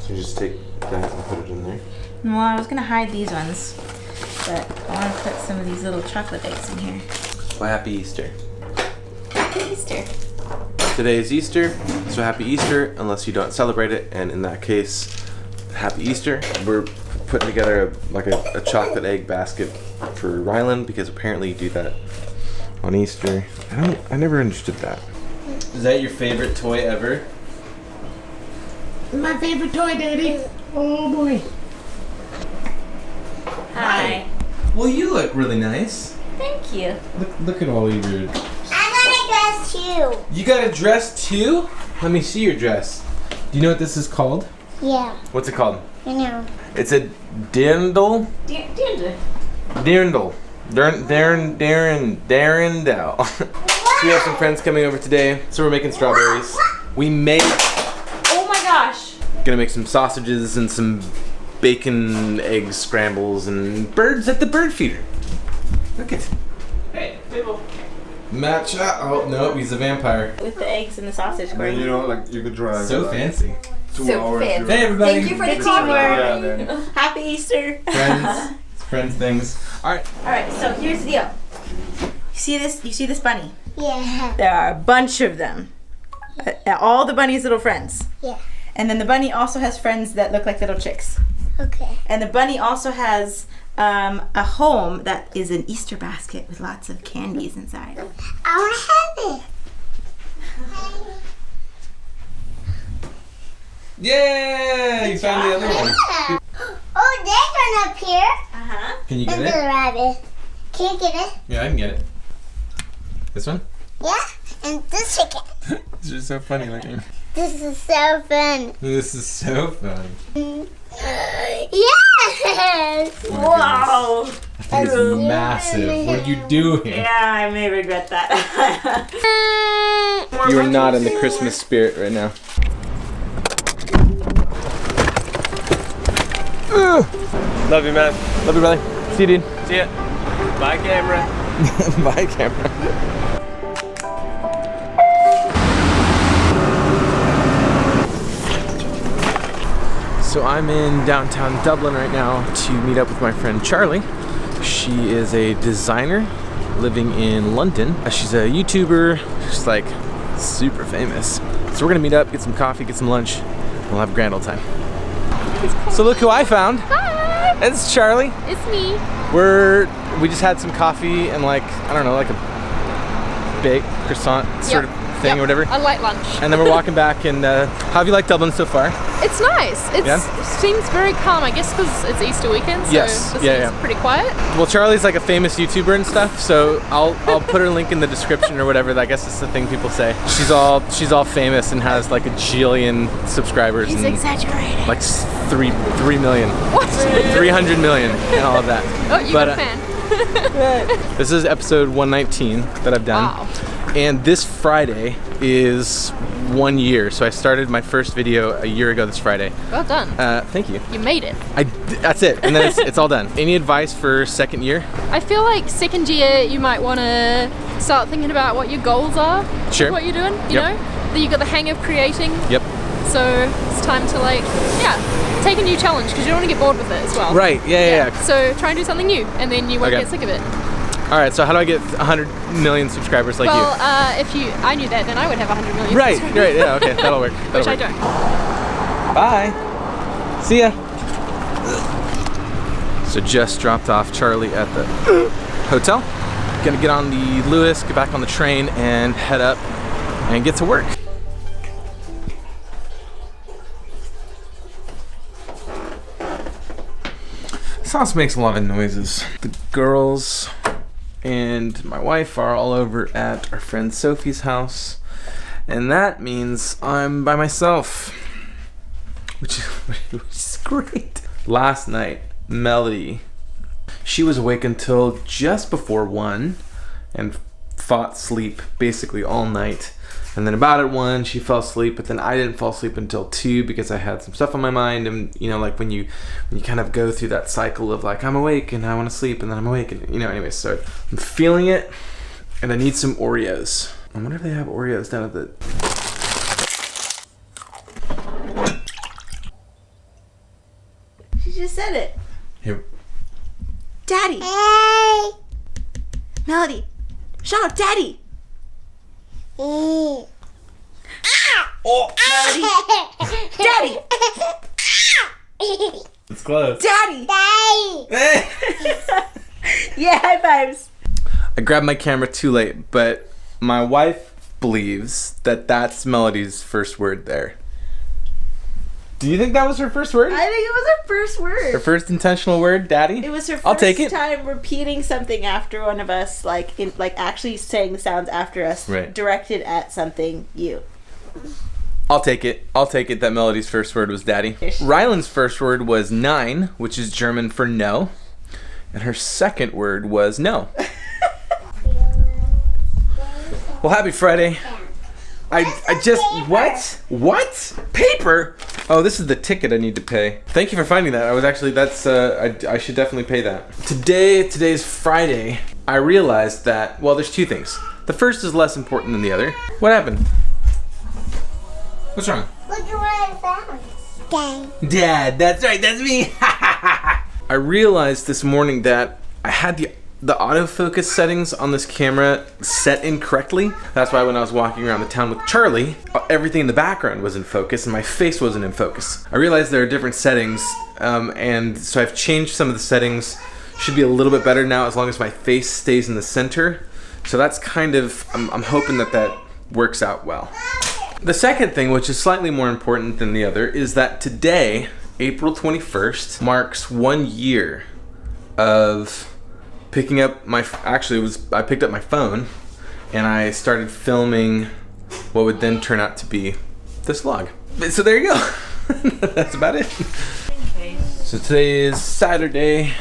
So you just take that and put it in there. Well, I was gonna hide these ones, but I want to put some of these little chocolate eggs in here. Well, happy Easter. Happy Easter. Today is Easter, so happy Easter, unless you don't celebrate it, and in that case, happy Easter. We're putting together a chocolate egg basket for Rylan, because apparently you do that on Easter. I never understood that. Is that your favorite toy ever? My favorite toy, Daddy. Oh boy. Hi. Well, you look really nice. Thank you. Look at all your... I got a dress too. You got a dress too? Let me see your dress. Do you know what this is called? Yeah, What's it called? I know. It's a dirndl. Dirndl. Darrendale. So we have some friends coming over today, so we're making strawberries. We made... Oh my gosh. Gonna make some sausages and some bacon egg scrambles and birds at the bird feeder. Look at... Hey, people. Matcha. Oh, no, he's a vampire. With the eggs and the sausage, And Cory. then, you know, like you could drive. So like, fancy. 2 So hours. fancy. Hey, everybody. Thank you for the Yeah, teamwork. man. Happy Easter. Friends. Friends things. All right. All right, so here's the deal. You see this? You see this bunny? Yeah. There are a bunch of them. All the bunny's little friends. Yeah. And then the bunny also has friends that look like little chicks. Okay. And the bunny also has a home that is an Easter basket with lots of candies inside. I want to have it. Yeah, you found the other one. Oh, there's one up here. Uh-huh. Can you get And the it? rabbit. Can you get it? Yeah, I can get it. This one? Yeah. And this chicken. This is so funny looking. This is so fun. This is so fun. Yes. Whoa! It's massive. What are you doing? Yeah, I may regret that. You are not in the Christmas spirit right now. Love you, man. Love you, brother. See you, dude. See ya. Bye, camera. Bye, camera. So I'm in downtown Dublin right now to meet up with my friend Charlie. She is a designer living in London. She's a YouTuber. She's like super famous. So we're gonna meet up, get some coffee, get some lunch. We'll have a grand old time. So look who I found. Hi! It's Charlie. It's me. We just had some coffee and like, I don't know, like a baked croissant sort of thing or whatever. A light lunch. And then we're walking back and how have you liked Dublin so far? It's nice. It seems very calm, I guess because it's Easter weekend, so Yes. this Yeah, is pretty quiet. Well, Charlie's like a famous YouTuber and stuff, so I'll put her link in the description or whatever. I guess it's the thing people say. She's all famous and has like a jillion subscribers. He's and exaggerating. like 3 million. What? 300 million and all of that. Oh, you're a fan. This is episode 119 that I've done. Wow. And this Friday is 1 year. So I started my first video a year ago this Friday. Well done. Thank you. You made it. That's it. And then it's all done. Any advice for second year? I feel like second year you might want to start thinking about what your goals are. Sure. What you're doing, you Yep. know? That you got the hang of creating. Yep. So it's time to take a new challenge because you don't want to get bored with it as well. Right. Yeah. So try and do something new and then you won't Okay. get sick of it. All right. So how do I get 100 million subscribers like Well, you? if I knew that, then I would have 100 million. Right. subscribers. Right. Yeah. Okay. That'll work. Which I don't. Bye. See ya. So just dropped off Charlie at the hotel. Gonna get on the Lewis, get back on the train, and head up and get to work. This house makes a lot of noises. The girls and my wife are all over at our friend Sophie's house, and that means I'm by myself, which is great. Last night, Melody, she was awake until just before 1 and fought sleep basically all night. And then about at 1, she fell asleep, but then I didn't fall asleep until 2 because I had some stuff on my mind. And you know, like when you kind of go through that cycle of like, I'm awake and I want to sleep and then I'm awake and anyway, so I'm feeling it and I need some Oreos. I wonder if they have Oreos down at the... just said it. Here. Daddy. Hey. Melody. Shout out, Daddy. Mm. Oh, Daddy. it's close. Daddy. Daddy. Yeah, high fives. I grabbed my camera too late, but my wife believes that that's Melody's first word there. Do you think that was her first word? I think it was her first word. Her first intentional word, Daddy? It was her I'll first take it. time repeating something after one of us, like actually saying the sounds after us, Right. directed at something you. I'll take it. I'll take it that Melody's first word was Daddy. Ryland's first word was nein, which is German for no. And her second word was no. Well, happy Friday. I just, what? Paper? Oh, this is the ticket I need to pay. Thank you for finding that. I should definitely pay that. Today's Friday. I realized that, well, there's two things. The first is less important than the other. What happened? What's wrong? Look at what I found. Dad, that's right, that's me. I realized this morning that I had the autofocus settings on this camera set incorrectly. That's why when I was walking around the town with Charlie, everything in the background was in focus and my face wasn't in focus. I realized there are different settings, and so I've changed some of the settings. Should be a little bit better now as long as my face stays in the center. So that's kind of, I'm hoping that works out well. The second thing, which is slightly more important than the other, is that today, April 21st, marks 1 year of picking up I picked up my phone and I started filming what would then turn out to be this vlog. So there you go. That's about it. So today is Saturday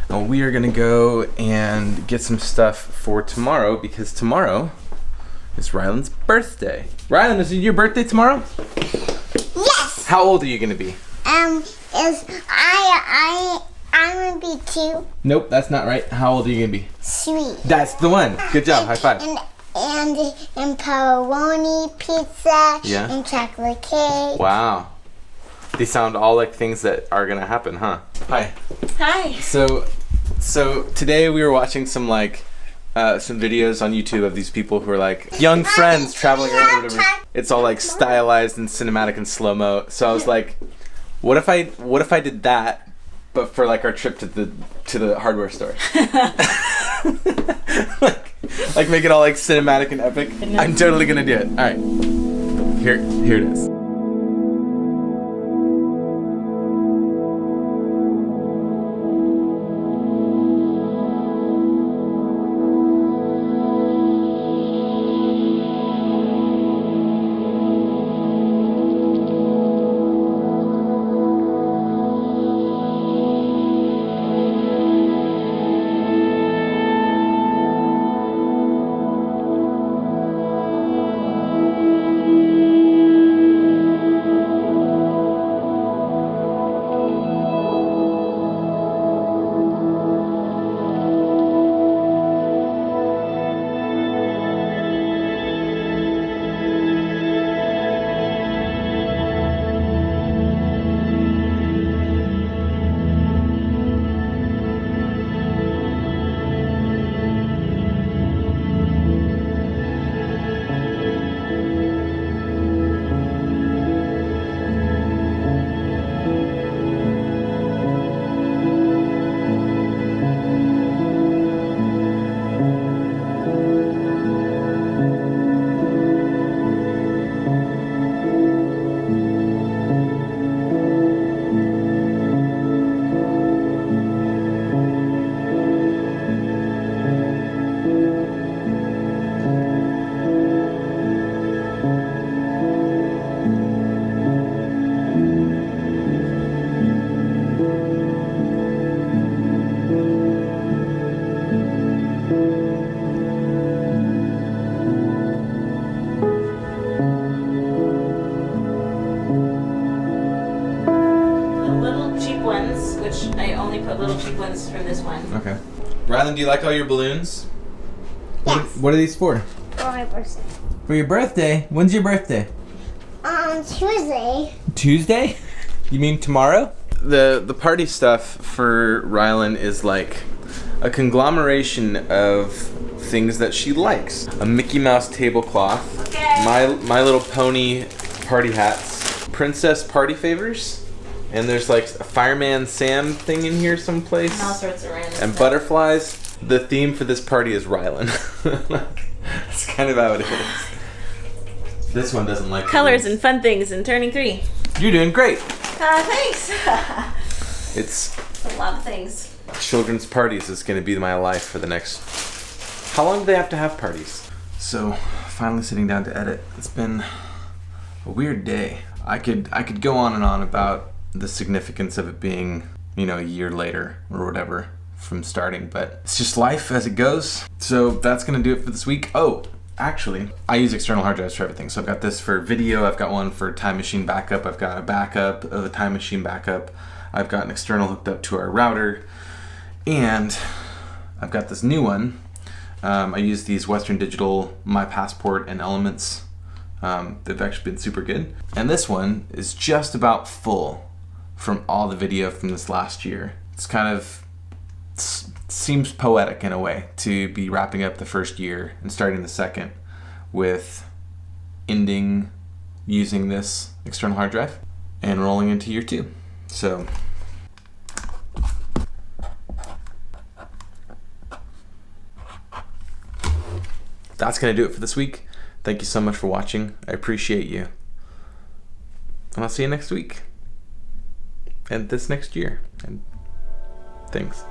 and we are gonna go and get some stuff for tomorrow because tomorrow is Ryland's birthday. Ryland, is it your birthday tomorrow? Yes. How old are you gonna be? I'm gonna be 2. Nope, that's not right. How old are you gonna be? 3. That's the one. Good job. High five. And pepperoni pizza. Yeah. And chocolate cake. Wow. These sound all like things that are gonna happen, huh? Hi. Hi. So today we were watching some videos on YouTube of these people who are like young friends traveling around or whatever. It's all like stylized and cinematic and slow-mo. So I was like, what if I did that, but for like our trip to the hardware store? like make it all like cinematic and epic. I'm totally gonna do it. All right. Here it is. from this one. Okay. Ryland, do you like all your balloons? Yes. What are these for? For my birthday. For your birthday? When's your birthday? Tuesday. Tuesday? You mean tomorrow? the party stuff for Rylan is like a conglomeration of things that she likes. A Mickey Mouse tablecloth, My Little Pony party hats, princess party favors, and there's like a Fireman Sam thing in here someplace. And all sorts of random and stuff. butterflies. The theme for this party is Rylan. That's kind of how it is. This one doesn't like Colors and fun things and turning 3. You're doing great. Thanks. It's A lot of things. children's parties is going to be my life for the next... How long do they have to have parties? So, finally sitting down to edit. It's been a weird day. I could go on and on about the significance of it being, you know, a year later or whatever from starting, but it's just life as it goes. So that's going to do it for this week. Oh, actually, I use external hard drives for everything. So I've got this for video, I've got one for time machine backup, I've got a backup of a time machine backup, I've got an external hooked up to our router, and I've got this new one. I use these Western Digital My Passport and Elements. They've actually been super good. And this one is just about full from all the video from this last year. It's kind of seems poetic in a way to be wrapping up the first year and starting the second with ending using this external hard drive and rolling into year 2. So that's going to do it for this week. Thank you so much for watching. I appreciate you. And I'll see you next week. And this next year. And thanks.